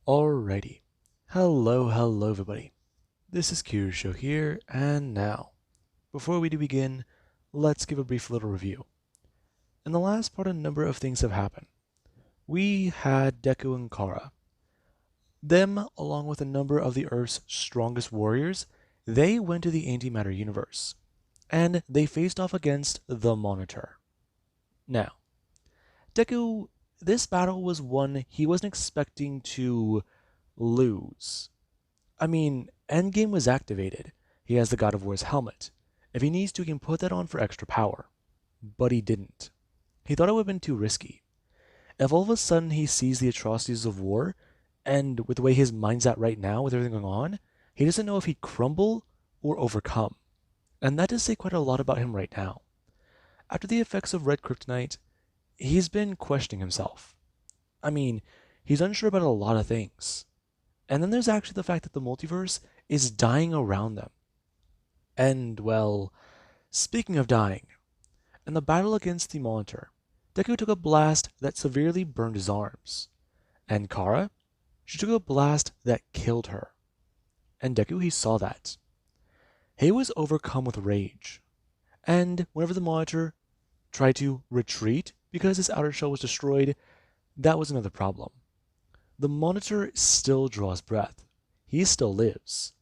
Alrighty. Hello everybody. This is Kirsho here, and now, before we do begin, let's give a brief little review. In the last part, a number of things have happened. We had Deku and Kara. Them, along with a number of the Earth's strongest warriors, they went to the antimatter universe, and they faced off against the Monitor. Now, Deku, this battle was one he wasn't expecting to lose. I mean, Endgame was activated. He has the God of War's helmet. If he needs to, he can put that on for extra power. But he didn't. He thought it would have been too risky. If all of a sudden he sees the atrocities of war, and with the way his mind's at right now, with everything going on, he doesn't know if he'd crumble or overcome. And that does say quite a lot about him right now. After the effects of Red Kryptonite, he's been questioning himself. I mean, he's unsure about a lot of things. And then there's actually the fact that the multiverse is dying around them. And, well, speaking of dying, in the battle against the Monitor, Deku took a blast that severely burned his arms. And Kara, she took a blast that killed her. And Deku, he saw that. He was overcome with rage. And whenever the Monitor tried to retreat because his outer shell was destroyed, that was another problem. The Monitor still draws breath. He still lives.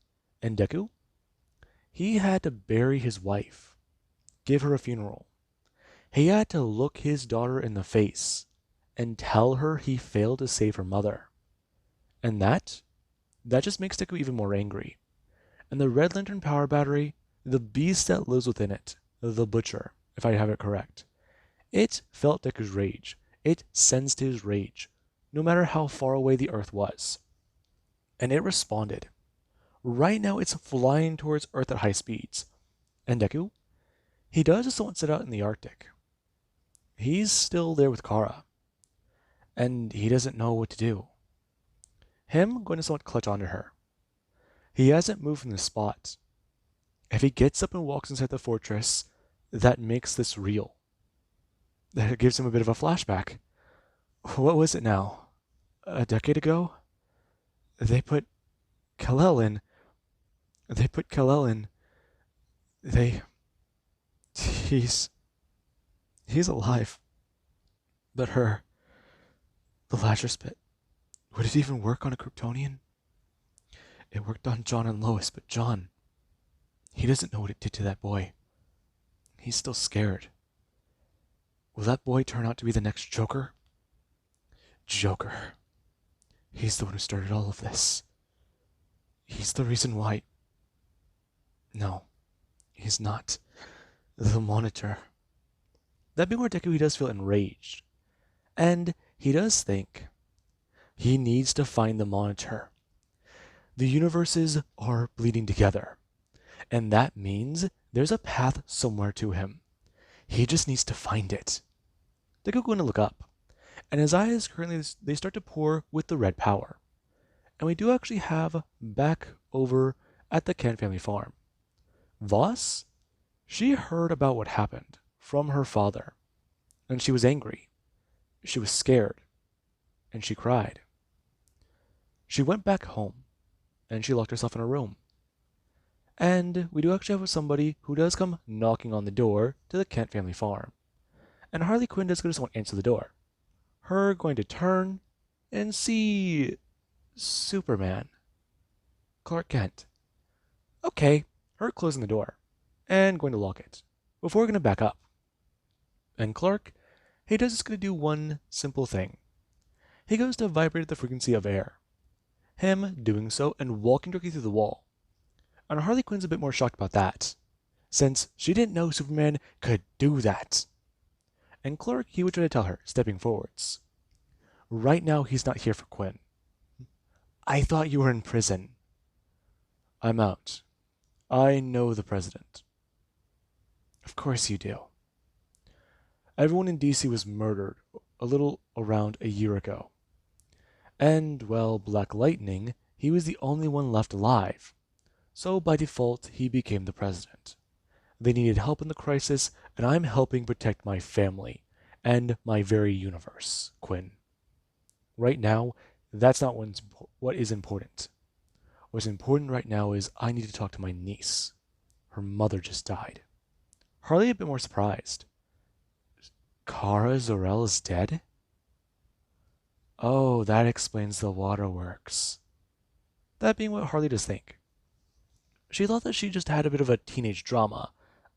And Deku? He had to bury his wife, give her a funeral. He had to look his daughter in the face and tell her he failed to save her mother. And that just makes Deku even more angry. And the Red Lantern power battery, the beast that lives within it, the Butcher, if I have it correct, it felt Deku's rage. It sensed his rage, no matter how far away the Earth was. And it responded. Right now it's flying towards Earth at high speeds. And Deku? He does just want to sit out in the Arctic. He's still there with Kara. And he doesn't know what to do. Him going to somewhat clutch onto her. He hasn't moved from the spot. If he gets up and walks inside the fortress, that makes this real. That gives him a bit of a flashback. What was it now? A decade ago? They put Kal-El in. They put Kal-El in. They... He's alive. But her... The Lasher Spit. Would it even work on a Kryptonian? It worked on John and Lois, but John... He doesn't know what it did to that boy. He's still scared. Will that boy turn out to be the next Joker? Joker. He's the one who started all of this. He's the reason why... No, he's not. The Monitor. That being where Deku, he does feel enraged. And he does think he needs to find the Monitor. The universes are bleeding together. And that means there's a path somewhere to him. He just needs to find it. Deku going to look up. And his eyes currently, they start to pour with the red power. And we do actually have back over at the Kent family farm. Voss, she heard about what happened from her father. And she was angry. She was scared. And she cried. She went back home. And she locked herself in her room. And we do actually have somebody who does come knocking on the door to the Kent family farm. And Harley Quinn does go to someone answer the door. Her going to turn and see Superman. Clark Kent. Okay, her closing the door and going to lock it before we're going to back up. And Clark, he does just going to do one simple thing. He goes to vibrate the frequency of air. Him doing so and walking directly through the wall. And Harley Quinn's a bit more shocked about that, since she didn't know Superman could do that. And Clark, he would try to tell her, stepping forwards. Right now, he's not here for Quinn. I thought you were in prison. I'm out. I know the president. Of course you do. Everyone in DC was murdered a little around a year ago. And, well, Black Lightning, he was the only one left alive. So by default, he became the president. They needed help in the crisis, and I'm helping protect my family and my very universe, Quinn. Right now, That's not what is important. What's important right now is I need to talk to my niece. Her mother just died. Harley a bit more surprised. Kara Zor-El is dead? Oh, that explains the waterworks. That being what Harley does think. She thought that she just had a bit of a teenage drama.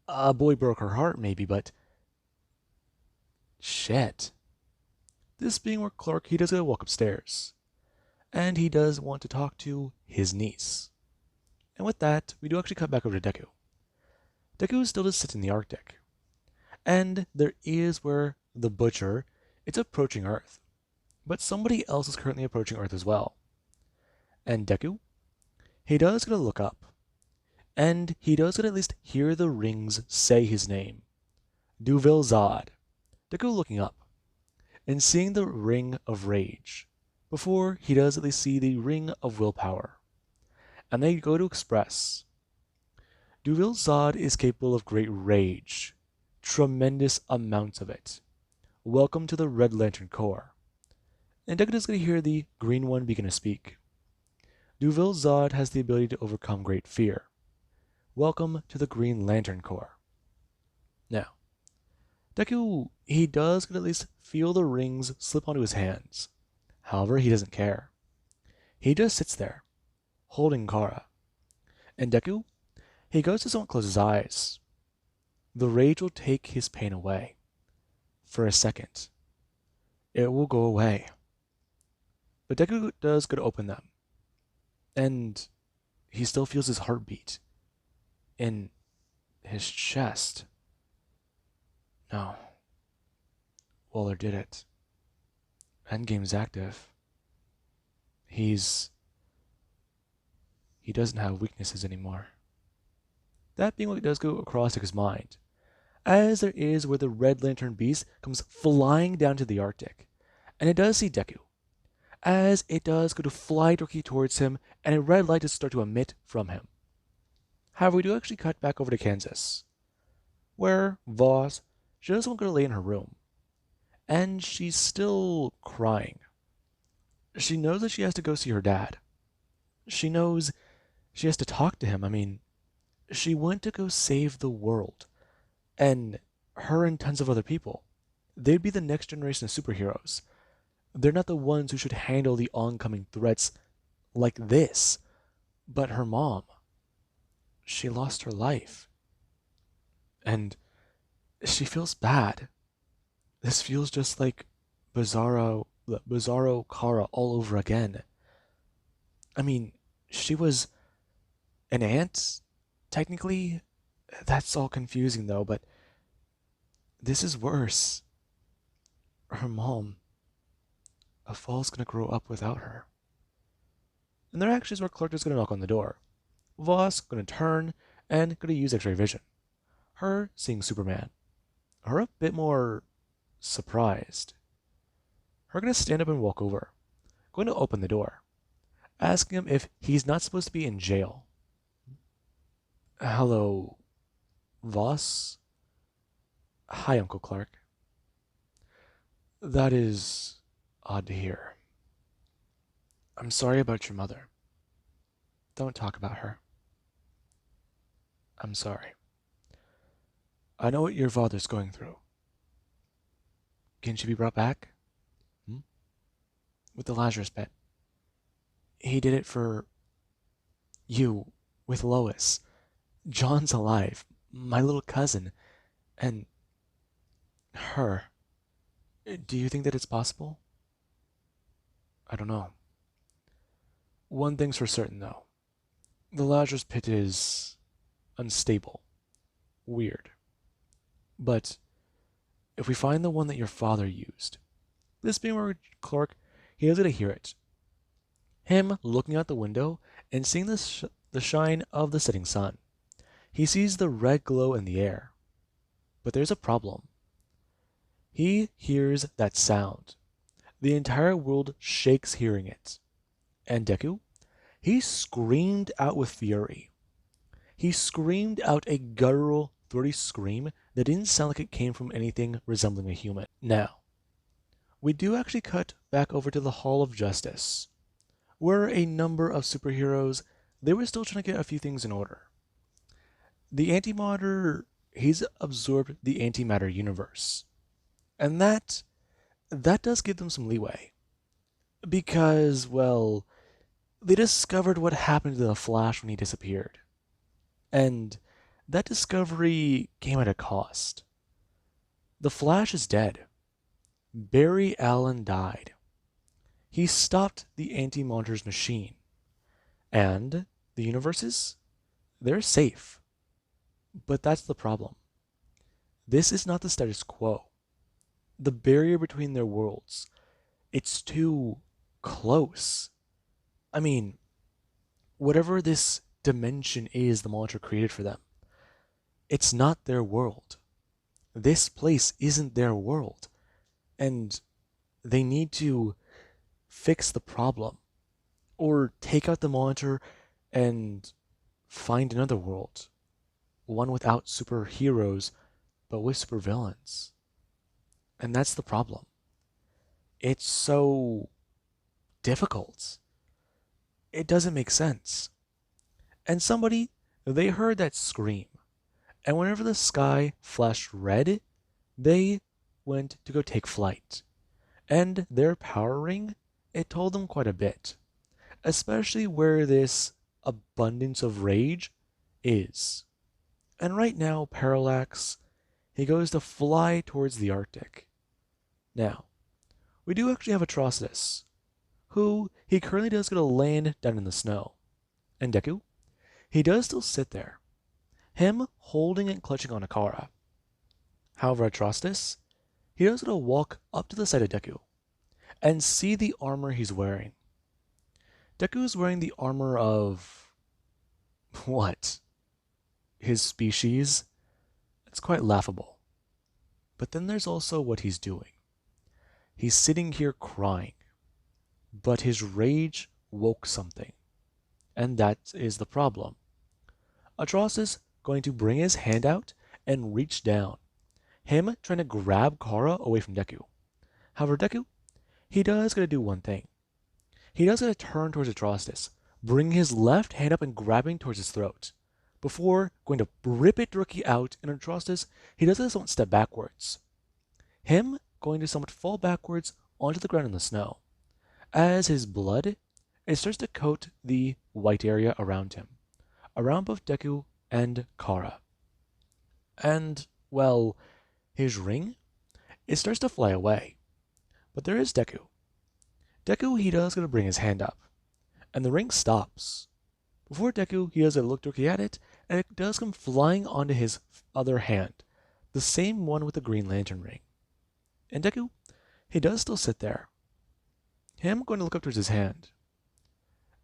A boy broke her heart, maybe, but shit. This being where Clark, he does get to walk upstairs. And he does want to talk to his niece. And with that, we do actually cut back over to Deku. Deku still just sits in the Arctic. And there is where the Butcher, it's approaching Earth. But somebody else is currently approaching Earth as well. And Deku, he does get to look up. And he does get to at least hear the rings say his name. Duvil Zod. Deku looking up and seeing the ring of rage. Before he does at least see the ring of willpower. And they go to express. Duvil Zod is capable of great rage. Tremendous amounts of it. Welcome to the Red Lantern Corps. And Deku is going to hear the Green One begin to speak. Duvil Zod has the ability to overcome great fear. Welcome to the Green Lantern Corps. Now, Deku, he does get at least feel the rings slip onto his hands. However, he doesn't care. He just sits there, holding Kara. And Deku, he goes to somewhat close his eyes. The rage will take his pain away. For a second. It will go away. But Deku does go to open them. And he still feels his heartbeat in his chest. No. Waller did it. Endgame's active. He doesn't have weaknesses anymore. That being what does go across his mind, as there is where the Red Lantern Beast comes flying down to the Arctic, and it does see Deku, as it does go to fly directly towards him, and a red light does start to emit from him. However, we do actually cut back over to Kansas, where Voss, she doesn't go to lay in her room, and she's still crying. She knows that she has to go see her dad. She knows she has to talk to him. I mean, she went to go save the world. And her and tons of other people. They'd be the next generation of superheroes. They're not the ones who should handle the oncoming threats like this. But her mom, she lost her life. And she feels bad. This feels just like Bizarro Kara all over again. I mean, she was an aunt, technically. That's all confusing though, but this is worse. Her mom, a fall's gonna grow up without her. And there actually is where Clark is gonna knock on the door. Voss gonna turn and gonna use X-ray vision. Her seeing Superman. Her a bit more surprised. Her gonna stand up and walk over. Going to open the door. Asking him if he's not supposed to be in jail. Hello, Voss? Hi, Uncle Clark. That is odd to hear. I'm sorry about your mother. Don't talk about her. I'm sorry. I know what your father's going through. Can she be brought back? With the Lazarus pit. He did it for you, with Lois. John's alive, my little cousin, and her. Do you think that it's possible? I don't know. One thing's for certain, though. The Lazarus pit is unstable, weird. But if we find the one that your father used, this being where Clark, he is going to hear it. Him looking out the window and seeing the shine of the setting sun. He sees the red glow in the air. But there's a problem. He hears that sound. The entire world shakes hearing it. And Deku, he screamed out with fury. He screamed out a guttural, throaty scream that didn't sound like it came from anything resembling a human. Now, we do actually cut back over to the Hall of Justice, where a number of superheroes, they were still trying to get a few things in order. The Antimatter, he's absorbed the antimatter universe. And that does give them some leeway. Because, well, they discovered what happened to the Flash when he disappeared. And that discovery came at a cost. The Flash is dead. Barry Allen died. He stopped the Antimatter's machine. And the universes, they're safe. But that's the problem. This is not the status quo. The barrier between their worlds, it's too close. I mean, whatever this dimension is the Monitor created for them, it's not their world. This place isn't their world. And they need to fix the problem. Or take out the Monitor and find another world. One without superheroes, but with supervillains. And that's the problem. It's so difficult. It doesn't make sense. And somebody, they heard that scream. And whenever the sky flashed red, they went to go take flight. And their power ring, it told them quite a bit. Especially where this abundance of rage is. And right now, Parallax, he goes to fly towards the Arctic. Now, we do actually have Atrocitus, who he currently does get to land down in the snow. And Deku, he does still sit there, him holding and clutching on Akara. However, Atrocitus, he does get to walk up to the side of Deku and see the armor he's wearing. Deku is wearing the armor of what? His species? It's quite laughable. But then there's also what he's doing. He's sitting here crying, but his rage woke something, and that is the problem. Atrocitus going to bring his hand out and reach down, him trying to grab Kara away from Deku. However, Deku, he does gotta do one thing. He does gotta turn towards Atrocitus, bring his left hand up and grabbing towards his throat, before going to rip it directly out, and Atrocitus, he does this one step backwards. Him going to somewhat fall backwards onto the ground in the snow, as his blood, it starts to coat the white area around him, around both Deku and Kara. And, well, his ring, it starts to fly away. But there is Deku. Deku, he does going to bring his hand up, and the ring stops. Before Deku, he does a look directly at it, and it does come flying onto his other hand, the same one with the Green Lantern ring. And Deku, he does still sit there. Him going to look up towards his hand.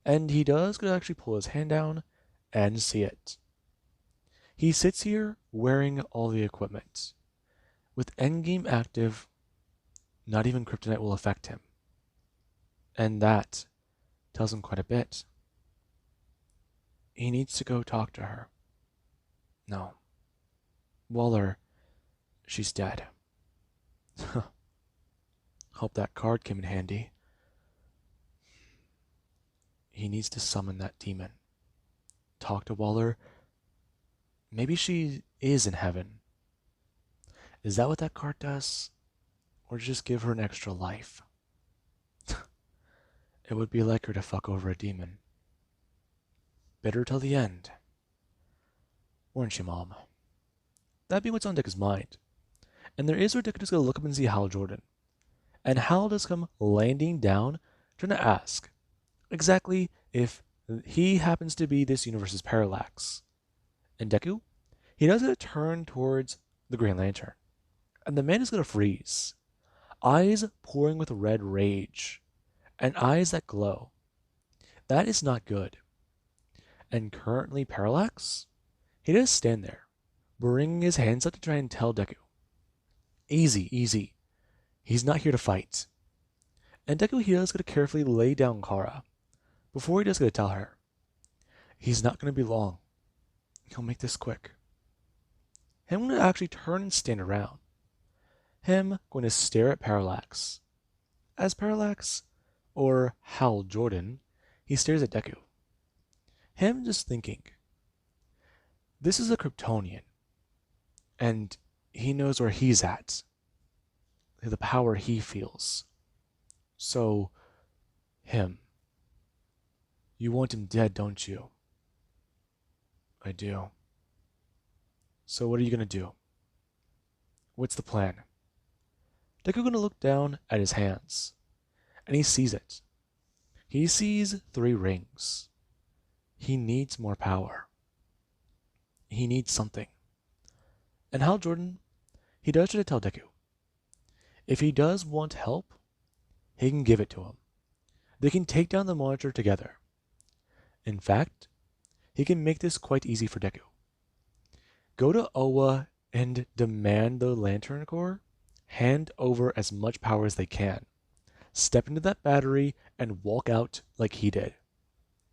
And he does going to actually pull his hand down and see it. He sits here wearing all the equipment. With Endgame active, not even Kryptonite will affect him. And that tells him quite a bit. He needs to go talk to her. No. Waller, she's dead. Hope that card came in handy. He needs to summon that demon. Talk to Waller. Maybe she is in heaven. Is that what that card does? Or just give her an extra life? It would be like her to fuck over a demon. Bitter till the end. Weren't you, Mom? That'd be what's on Deku's mind. And there is where Deku is going to look up and see Hal Jordan. And Hal does come landing down, trying to ask exactly if he happens to be this universe's Parallax. And Deku, he does get to turn towards the Green Lantern. And the man is going to freeze. Eyes pouring with red rage. And eyes that glow. That is not good. And currently Parallax, he does stand there, bringing his hands up to try and tell Deku, easy, easy. He's not here to fight. And Deku, he does going to carefully lay down Kara, before he does going to tell her, he's not going to be long. He'll make this quick. Him going to actually turn and stand around. Him going to stare at Parallax. As Parallax, or Hal Jordan, he stares at Deku. Him just thinking, this is a Kryptonian, and he knows where he's at, the power he feels. So, him. You want him dead, don't you? I do. So what are you gonna do? What's the plan? Deku gonna look down at his hands, and he sees it. He sees 3 rings. He needs more power. He needs something. And Hal Jordan, he does try to tell Deku, if he does want help, he can give it to him. They can take down the monitor together. In fact, he can make this quite easy for Deku. Go to Oa and demand the Lantern Corps hand over as much power as they can. Step into that battery and walk out like he did.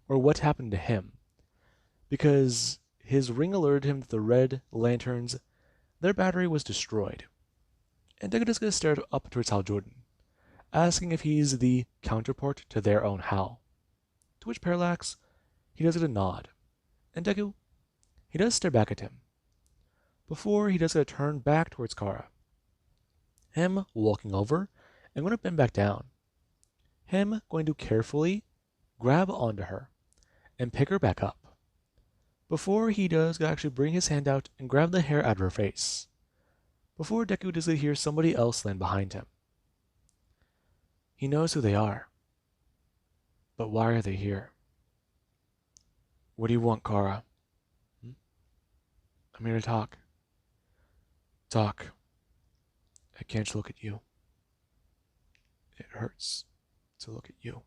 Or what happened to him. Because his ring alerted him that the Red Lanterns, their battery was destroyed. And Deku is going to stare up towards Hal Jordan, asking if he's the counterpart to their own Hal. To which Parallax, he does get a nod. And Deku, he does stare back at him. Before he does get a turn back towards Kara. Him walking over and going to bend back down. Him going to carefully grab onto her and pick her back up. Before he does actually bring his hand out and grab the hair out of her face. Before Deku does hear somebody else land behind him. He knows who they are. But why are they here? What do you want, Kara? I'm here to talk. Talk. I can't look at you. It hurts to look at you.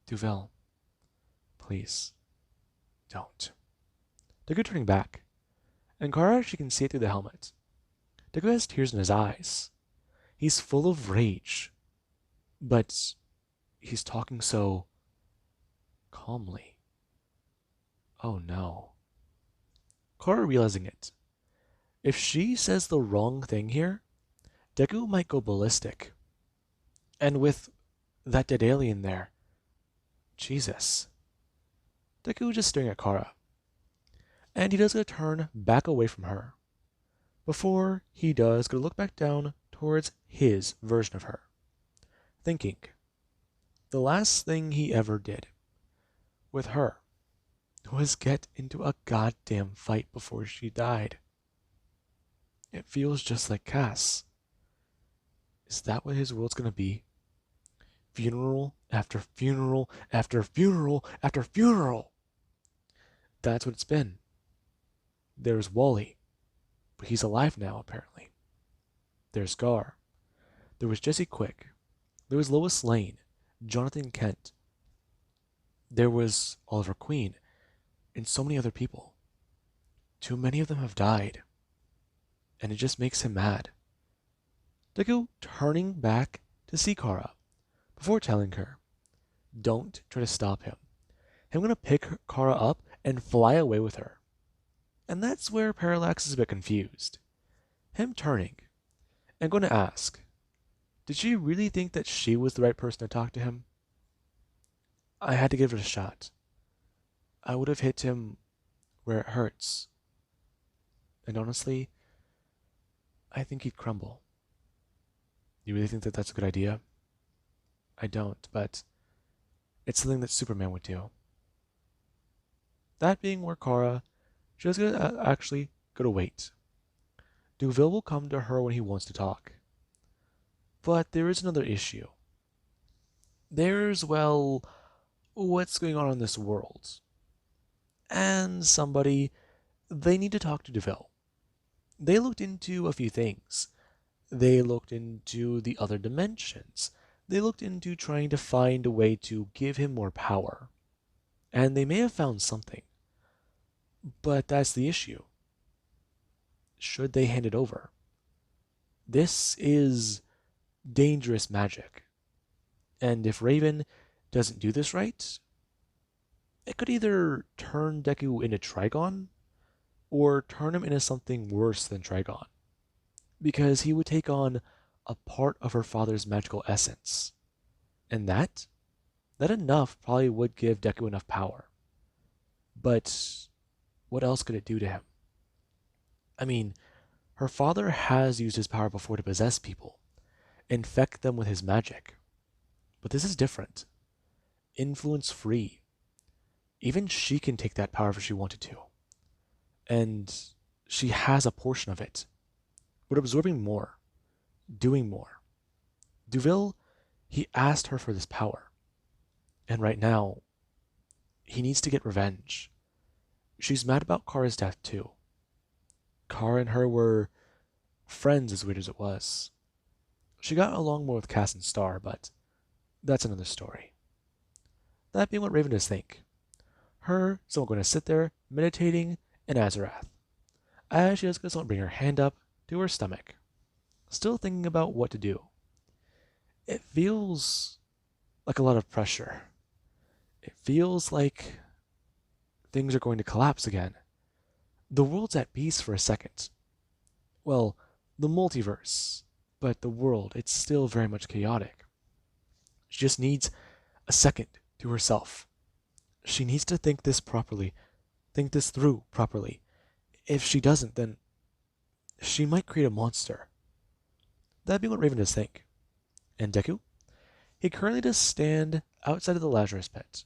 Duvel, please, don't. Deku turning back, and Kara, she can see it through the helmet. Deku has tears in his eyes. He's full of rage, but he's talking so calmly. Oh no. Kara realizing it. If she says the wrong thing here, Deku might go ballistic. And with that dead alien there, Jesus. Deku just staring at Kara. And he does get to turn back away from her. Before he does go look back down towards his version of her. Thinking, the last thing he ever did with her was get into a goddamn fight before she died. It feels just like Cass. Is that what his world's gonna be? Funeral after funeral after funeral after funeral. That's what it's been. There's Wally, but he's alive now apparently. There's Gar. There was Jesse Quick. There was Lois Lane, Jonathan Kent. There was Oliver Queen, and so many other people. Too many of them have died. And it just makes him mad. Deku turning back to see Kara before telling her, don't try to stop him. I'm going to pick Kara up and fly away with her. And that's where Parallax is a bit confused. Him turning and going to ask, did she really think that she was the right person to talk to him? I had to give it a shot. I would have hit him where it hurts. And honestly, I think he'd crumble. You really think that that's a good idea? I don't, but it's something that Superman would do. That being where Kara, she's gonna actually go to wait. Duvel will come to her when he wants to talk. But there is another issue. There's, well, what's going on in this world? And somebody, they need to talk to Duvel. They looked into a few things. They looked into the other dimensions. They looked into trying to find a way to give him more power. And they may have found something. But that's the issue. Should they hand it over? This is dangerous magic. And if Raven doesn't do this right, it could either turn Deku into Trigon, or turn him into something worse than Trigon. Because he would take on a part of her father's magical essence. And that enough probably would give Deku enough power. But what else could it do to him? I mean, her father has used his power before to possess people, infect them with his magic. But this is different. Influence free. Even she can take that power if she wanted to. And she has a portion of it. But absorbing more, doing more. Duville, he asked her for this power. And right now, he needs to get revenge. She's mad about Kara's death too. Kara and her were friends, as weird as it was. She got along more with Cass and Star, but that's another story. That being what Raven does think. Her still going to sit there, meditating in Azarath, as she does bring her hand up to her stomach, still thinking about what to do. It feels like a lot of pressure. It feels like things are going to collapse again. The world's at peace for a second. Well, the multiverse, but the world, it's still very much chaotic. She just needs a second to herself. She needs to think this properly, think this through properly. If she doesn't, then she might create a monster. That'd be what Raven does think. And Deku? He currently does stand outside of the Lazarus pit,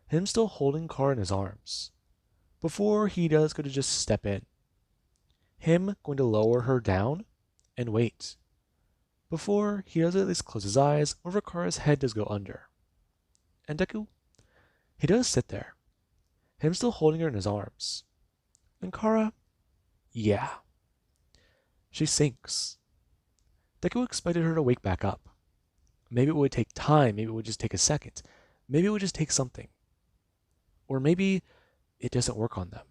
him still holding Kara in his arms, before he does go to just step in. Him going to lower her down and wait, before he does at least close his eyes over Kara's head does go under. And Deku? He does sit there, him still holding her in his arms. And Kara? Yeah. She sinks. Deku expected her to wake back up. Maybe it would take time, maybe it would just take a second, maybe it would just take something. Or maybe it doesn't work on them.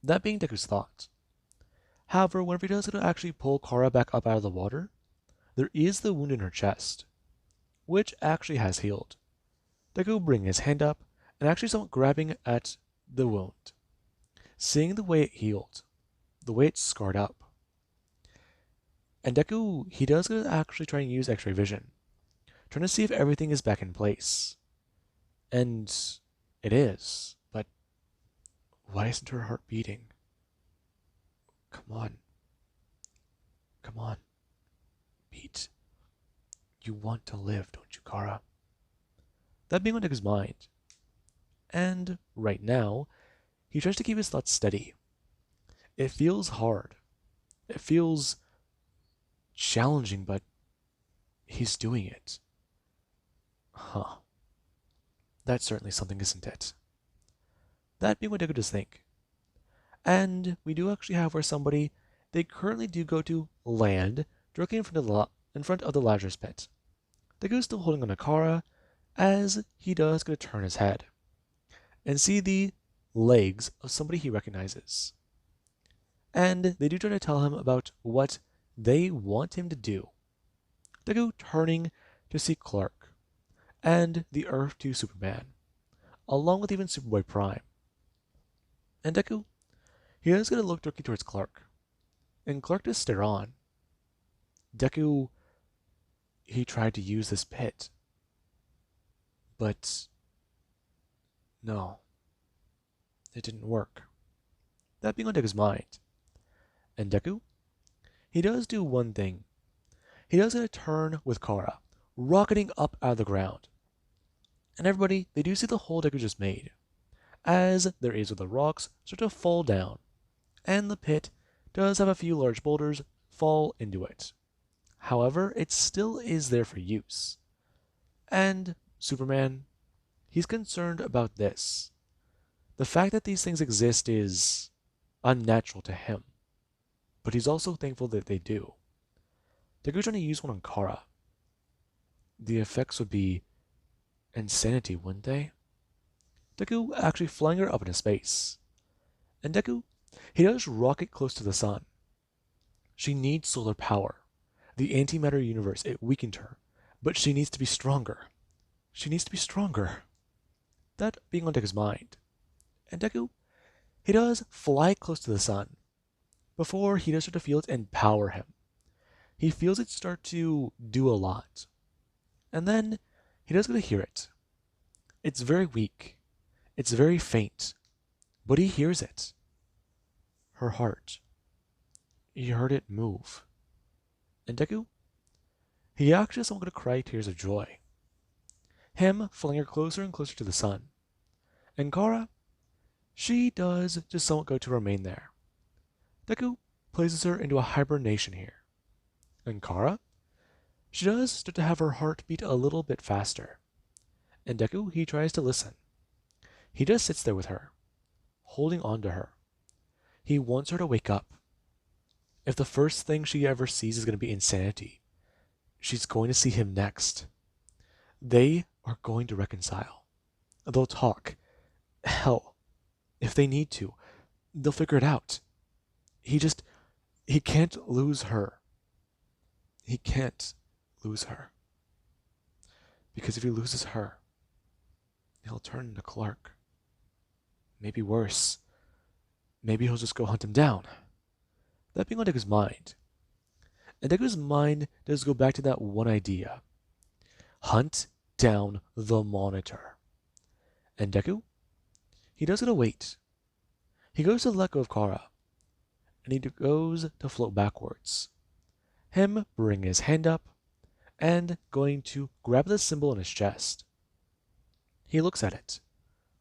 That being Deku's thought. However, whenever he does actually pull Kara back up out of the water, there is the wound in her chest, which actually has healed. Deku bringing his hand up and actually somewhat grabbing at the wound, seeing the way it healed, the way it scarred up. And Deku, he does actually try and use X-ray vision, trying to see if everything is back in place. And it is, but why isn't her heart beating? Come on. Come on. Beat. You want to live, don't you, Kara? That being on Deku's mind. And right now, he tries to keep his thoughts steady. It feels hard. It feels challenging, but he's doing it. Huh. That's certainly something, isn't it? That being what Deku does think. And we do actually have where somebody, they currently do go to land directly in front of the Lazarus pit. Deku's still holding on to Kara, as he does go to turn his head and see the legs of somebody he recognizes. And they do try to tell him about what they want him to do. Deku turning to see Clark and the Earth 2 Superman, along with even Superboy Prime. And Deku, he is going to look directly towards Clark, and Clark does stare on. Deku, he tried to use this pit, but no, it didn't work. That being on Deku's mind. And Deku, he does do one thing. He does get a turn with Kara, rocketing up out of the ground. And everybody, they do see the hole Deku just made, as there is with the rocks start to fall down, and the pit does have a few large boulders fall into it. However, it still is there for use. And Superman, he's concerned about this. The fact that these things exist is unnatural to him, but he's also thankful that they do. Deku's trying to use one on Kara. The effects would be insanity, wouldn't they? Deku actually flying her up into space. And Deku, he does rocket close to the sun. She needs solar power. The antimatter universe, it weakened her, but she needs to be stronger. She needs to be stronger. That being on Deku's mind. And Deku, he does fly close to the sun, before he does start to feel it empower him. he feels it start to do a lot. And then he does get to hear it. It's very weak. It's very faint. But he hears it. Her heart. He heard it move. And Deku? He actually is someone going to cry tears of joy. Him flinging her closer and closer to the sun. And Kara? She does just somewhat go to remain there. Deku places her into a hibernation here. And Kara? She does start to have her heart beat a little bit faster. And Deku, he tries to listen. He just sits there with her, holding on to her. He wants her to wake up. If the first thing she ever sees is going to be insanity, she's going to see him next. They are going to reconcile. They'll talk. Hell, if they need to, they'll figure it out. He can't lose her. He can't lose her. Because if he loses her, he'll turn into Clark. Maybe worse. Maybe he'll just go hunt him down. That being on Deku's mind. And Deku's mind does go back to that one idea. Hunt down the Monitor. And Deku? He does get to wait. He goes to let go of Kara. And he goes to float backwards. Him bringing his hand up and going to grab the symbol in his chest. He looks at it.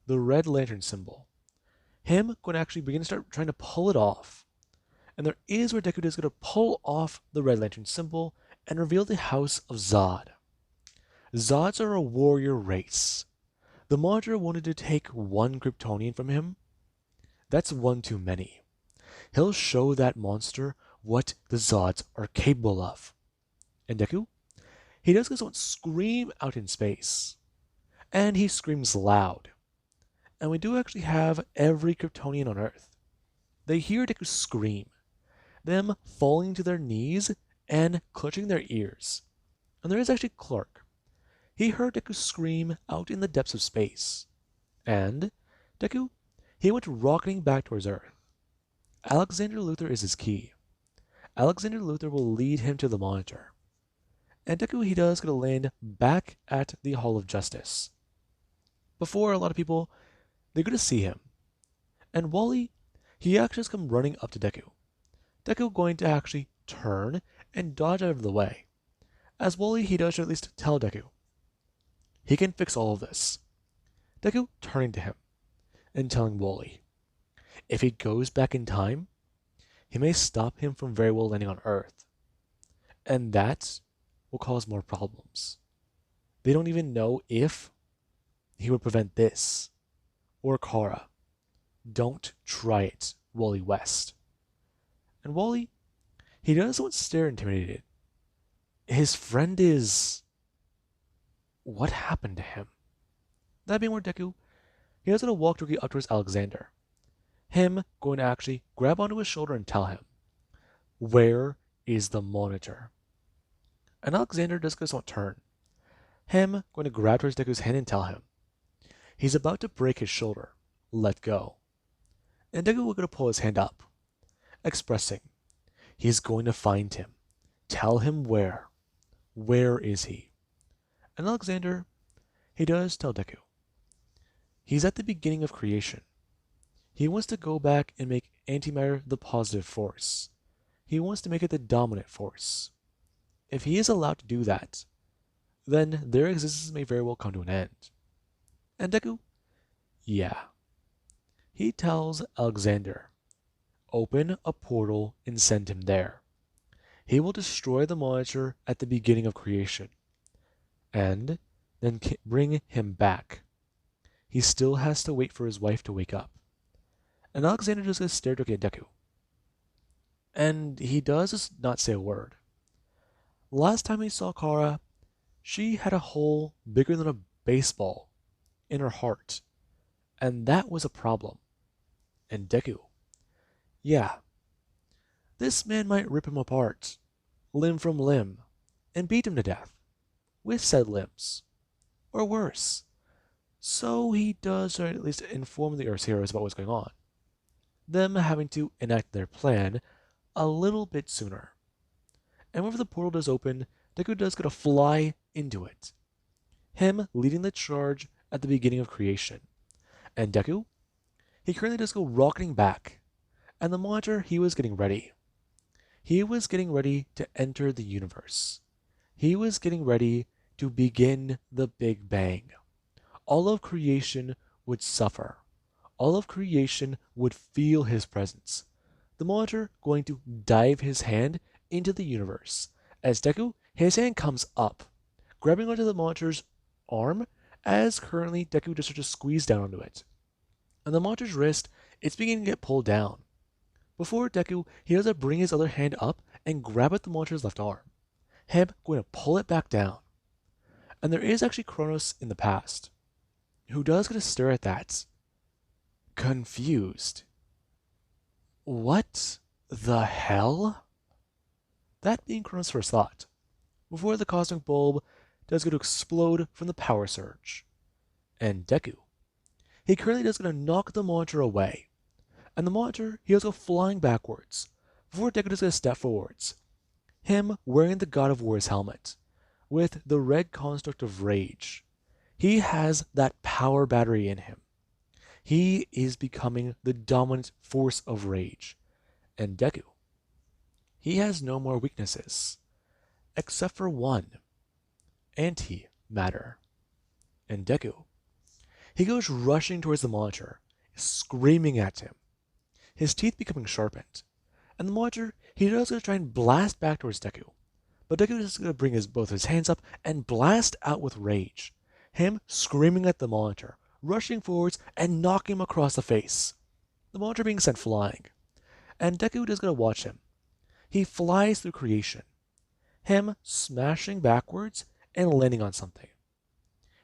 The red lantern symbol. Him going to actually begin to start trying to pull it off. And there is where Deku is going to pull off the red lantern symbol and reveal the House of Zod. Zods are a warrior race. The Monitor wanted to take one Kryptonian from him. That's one too many. He'll show that monster what the Zods are capable of. And Deku? He does get scream out in space. And he screams loud. And we do actually have every Kryptonian on Earth. They hear Deku scream, them falling to their knees and clutching their ears. And there is actually Clark. He heard Deku scream out in the depths of space. And Deku, he went rocketing back towards Earth. Alexander Luthor is his key. Alexander Luthor will lead him to the Monitor. And Deku, he does get to land back at the Hall of Justice. Before a lot of people, they're going to see him. And Wally, he actually has come running up to Deku. Deku going to actually turn and dodge out of the way. As Wally, he does at least tell Deku. He can fix all of this. Deku turning to him and telling Wally, if he goes back in time, he may stop him from very well landing on Earth. And that will cause more problems. They don't even know if he would prevent this. Or Kara. Don't try it, Wally West. And Wally, he doesn't stare intimidated. His friend is... What happened to him? That being where Deku, he does going to walk directly up towards Alexander. Him going to actually grab onto his shoulder and tell him, where is the Monitor? And Alexander does go to turn. Him going to grab towards Deku's hand and tell him, he's about to break his shoulder. Let go. And Deku will going to pull his hand up, expressing, he's going to find him. Tell him where. Where is he? And Alexander, he does tell Deku. He's at the beginning of creation. He wants to go back and make antimatter the positive force. He wants to make it the dominant force. If he is allowed to do that, then their existence may very well come to an end. And Deku? Yeah. He tells Alexander, open a portal and send him there. He will destroy the Monitor at the beginning of creation, and then bring him back. He still has to wait for his wife to wake up. And Alexander just gets stared at Deku. And he does just not say a word. Last time he saw Kara, she had a hole bigger than a baseball in her heart. And that was a problem. And Deku, yeah, this man might rip him apart, limb from limb, and beat him to death, with said limbs. Or worse. So he does or at least inform the Earth's heroes about what's going on. Them having to enact their plan a little bit sooner. and whenever the portal does open, Deku does get to fly into it. Him leading the charge at the beginning of creation. And Deku, he currently does go rocketing back, and the monitor, he was getting ready. He was getting ready to enter the universe. He was getting ready to begin the Big Bang. All of creation would suffer. All of creation would feel his presence. The monitor going to dive his hand into the universe. As Deku, his hand comes up, grabbing onto the monitor's arm, as currently Deku just starts to squeeze down onto it. And the monitor's wrist, it's beginning to get pulled down. Before Deku, he does bring his other hand up and grab at the monitor's left arm. Him going to pull it back down. And there is actually Kronos in the past, who does get to stare at that, confused. What the hell? That being Kronos' first thought, before the cosmic bulb does go to explode from the power surge. And Deku, he currently does going to knock the monitor away. And the monitor, he does go flying backwards, before Deku does going to step forwards. Him wearing the God of War's helmet, with the red construct of rage. He has that power battery in him. He is becoming the dominant force of rage. And Deku, he has no more weaknesses, except for one, antimatter. And Deku, he goes rushing towards the monitor, screaming at him, his teeth becoming sharpened. And the monitor, he does going to try and blast back towards Deku. But Deku is going to bring both his hands up and blast out with rage. Him screaming at the monitor, rushing forwards and knocking him across the face. The monitor being sent flying. And Deku is going to watch him. He flies through creation. Him smashing backwards and landing on something.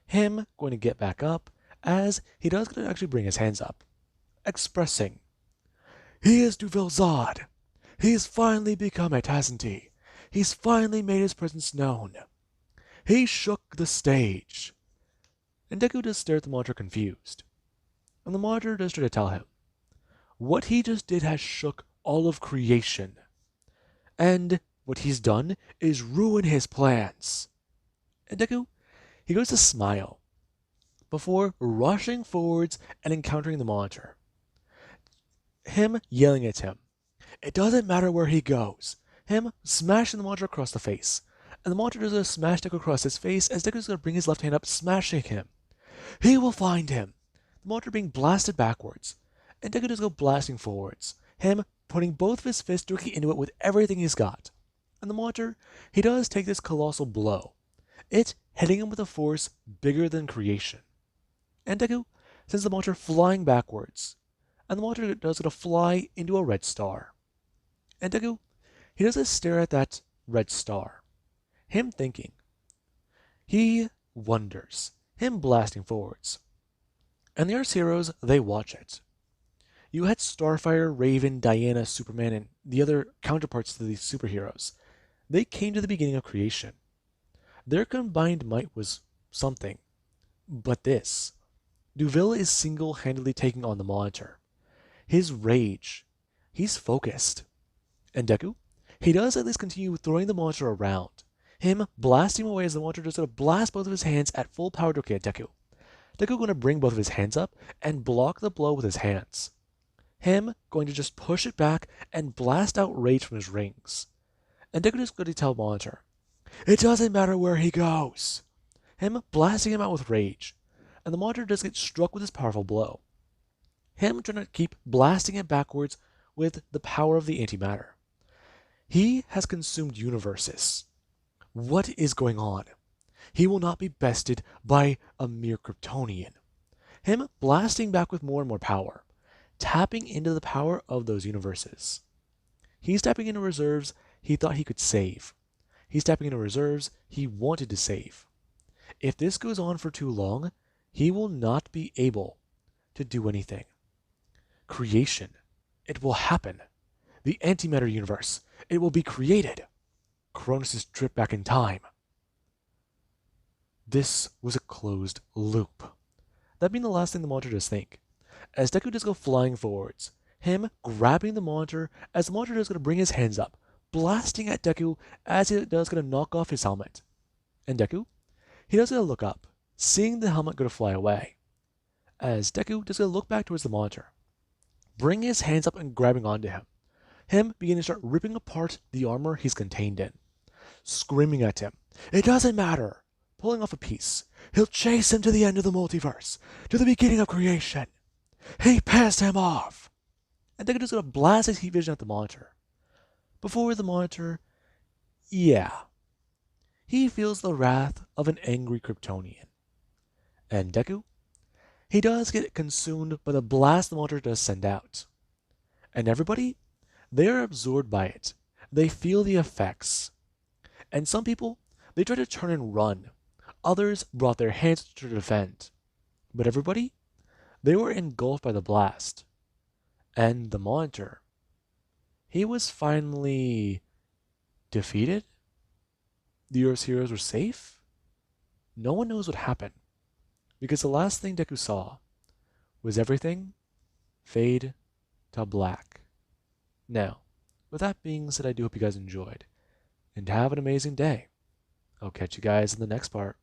Him going to get back up as he does going to actually bring his hands up, expressing, "He is Duville Zod. He's finally become it, hasn't he? He's finally made his presence known. He shook the stage." And Deku does stare at the monitor confused. And the monitor does try to tell him, what he just did has shook all of creation. And what he's done is ruin his plans. And Deku, he goes to smile, before rushing forwards and encountering the monitor. Him yelling at him, it doesn't matter where he goes. Him smashing the monitor across the face. And the monitor does a smash Deku across his face as Deku is going to bring his left hand up, smashing him. He will find him. The monitor being blasted backwards. And Deku does go blasting forwards. Him putting both of his fists directly into it with everything he's got. And the monitor, he does take this colossal blow. It hitting him with a force bigger than creation. And Deku sends the monitor flying backwards. And the monitor does go to fly into a red star. And Deku, he does stare at that red star. Him thinking. He wonders. Him blasting forwards. And the Earth's heroes, they watch it. You had Starfire, Raven, Diana, Superman, and the other counterparts to these superheroes. They came to the beginning of creation. Their combined might was something. But this, Duville is single-handedly taking on the monitor. His rage, he's focused. And Deku, he does at least continue throwing the monitor around. Him blasting away as the monitor just going to blast both of his hands at full power to at Deku. Deku going to bring both of his hands up and block the blow with his hands. Him going to just push it back and blast out rage from his rings. And Deku is going to tell Monitor, it doesn't matter where he goes. Him blasting him out with rage. And the Monitor does get struck with his powerful blow. Him trying to keep blasting it backwards with the power of the antimatter. He has consumed universes. What is going on? He will not be bested by a mere Kryptonian. Him blasting back with more and more power, tapping into the power of those universes. He's tapping into reserves he thought he could save. He's tapping into reserves he wanted to save. If this goes on for too long, he will not be able to do anything. Creation, it will happen. The antimatter universe, it will be created. Kronos' trip back in time. This was a closed loop. That being the last thing the Monitor does think. As Deku does go flying forwards, him grabbing the Monitor as the Monitor does going to bring his hands up, blasting at Deku as he does gonna knock off his helmet. And Deku, he does gonna look up, seeing the helmet go to fly away. As Deku does gonna look back towards the monitor, bringing his hands up and grabbing onto him beginning to start ripping apart the armor he's contained in, screaming at him, "It doesn't matter!" Pulling off a piece. He'll chase him to the end of the multiverse, to the beginning of creation. He pissed him off! And Deku is gonna blast his heat vision at the monitor. Before the monitor, yeah, he feels the wrath of an angry Kryptonian. And Deku, he does get consumed by the blast the monitor does send out. And everybody, they are absorbed by it. They feel the effects. And some people, they try to turn and run. Others brought their hands to defend. But everybody, they were engulfed by the blast. And the monitor, he was finally defeated? The Earth's heroes were safe? No one knows what happened. Because the last thing Deku saw was everything fade to black. Now, with that being said, I do hope you guys enjoyed. And have an amazing day. I'll catch you guys in the next part.